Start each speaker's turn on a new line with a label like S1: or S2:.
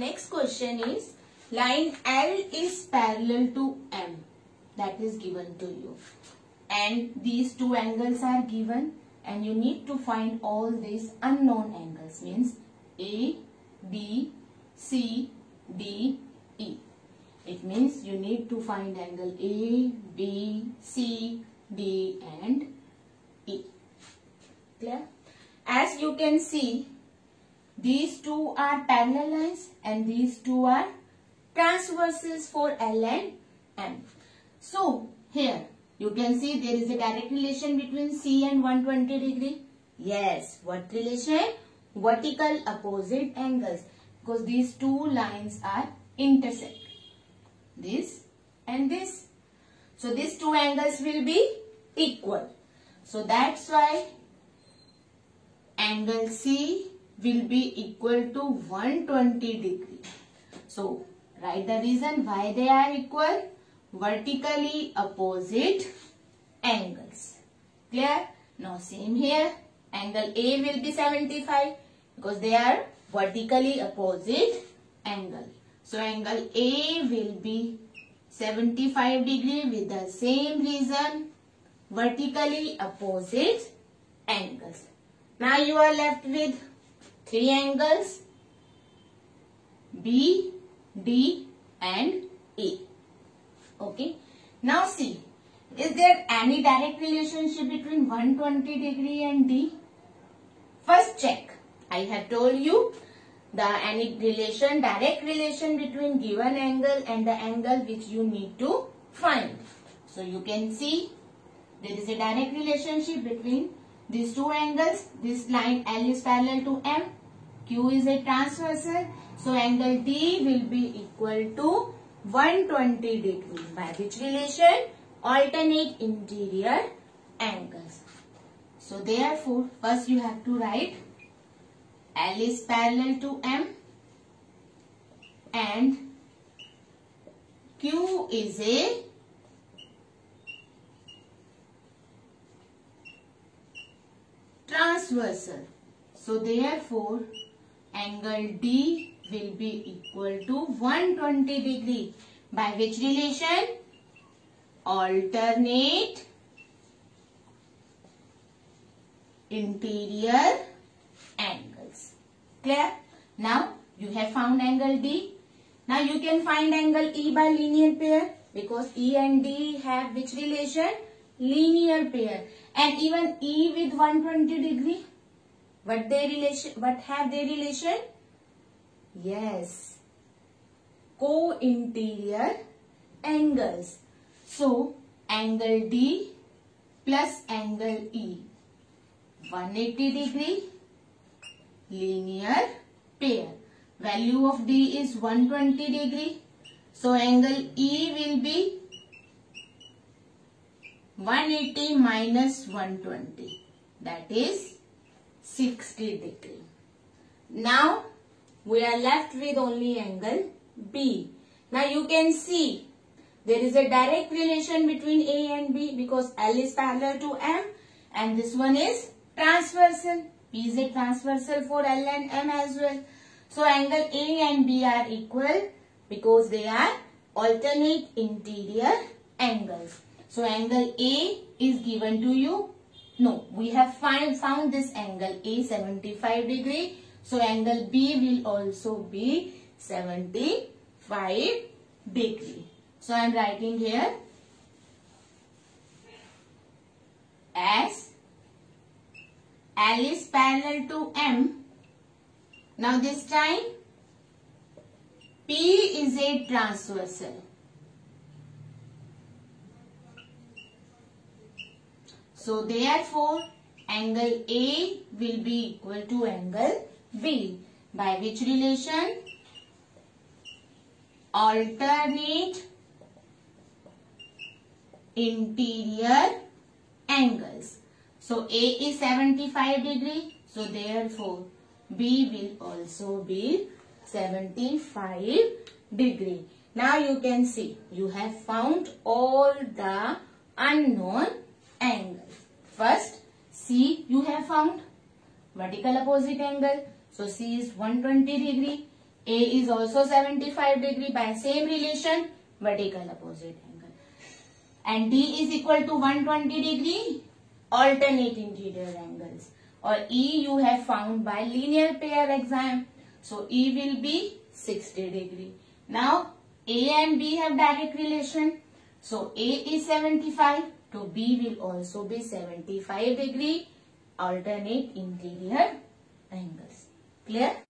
S1: next question is, line L is parallel to M. That is given to you. And these two angles are given. And you need to find all these unknown angles. Means A, B, C, D, E. It means you need to find angle A, B, C, D and E. Clear? As you can see, these two are parallel lines and these two are transversals for L and M. So, here you can see there is a direct relation between C and 120 degree. Yes, what relation? Vertical opposite angles. Because these two lines are intersect. This and this. So, these two angles will be equal. So, that's why angle C will be equal to 120 degree. So, write the reason why they are equal. Vertically opposite angles. Clear? Now, same here. Angle A will be 75 because they are vertically opposite angle. So, angle A will be 75 degree with the same reason, vertically opposite angles. Now, you are left with three angles, B, D and A. Okay. Now, see, is there any direct relationship between 120 degree and D? First check. I have told you any relation, direct relation between given angle and the angle which you need to find. So, you can see there is a direct relationship between these two angles. This line L is parallel to M. Q is a transversal. So, angle D will be equal to 120 degree. By which relation? Alternate interior angles. So, therefore, first you have to write L is parallel to M and Q is a transversal. So, therefore, angle D will be equal to 120 degree. By which relation? Alternate interior angles. Clear? Now, you have found angle D. Now, you can find angle E by linear pair because E and D have which relation? Linear pair. And even E with 120 degree, what have they relation? Yes, co-interior angles. So, angle D plus angle E, 180 degree, linear pair. Value of D is 120 degree. So, angle E will be 180 minus 120. That is 60 degree. Now, we are left with only angle B. Now, you can see there is a direct relation between A and B because L is parallel to M and this one is transversal. B is a transversal for L and M as well. So, angle A and B are equal because they are alternate interior angles. So, angle A is given to you. No, we have found this angle A 75 degree. So, angle B will also be 75 degree. So, I am writing here as L is parallel to M. Now, this time P is a transversal. So, therefore, angle A will be equal to angle B. By which relation? Alternate interior angles. So, A is 75 degree. So, therefore, B will also be 75 degree. Now, you can see you have found all the unknown angles. First, C you have found vertical opposite angle. So, C is 120 degree. A is also 75 degree by same relation, vertical opposite angle. And D is equal to 120 degree, alternate interior angles. Or E you have found by linear pair exam. So E will be 60 degree. Now A and B have direct relation. So A is 75, so B will also be 75 degree, alternate interior angles. Clear?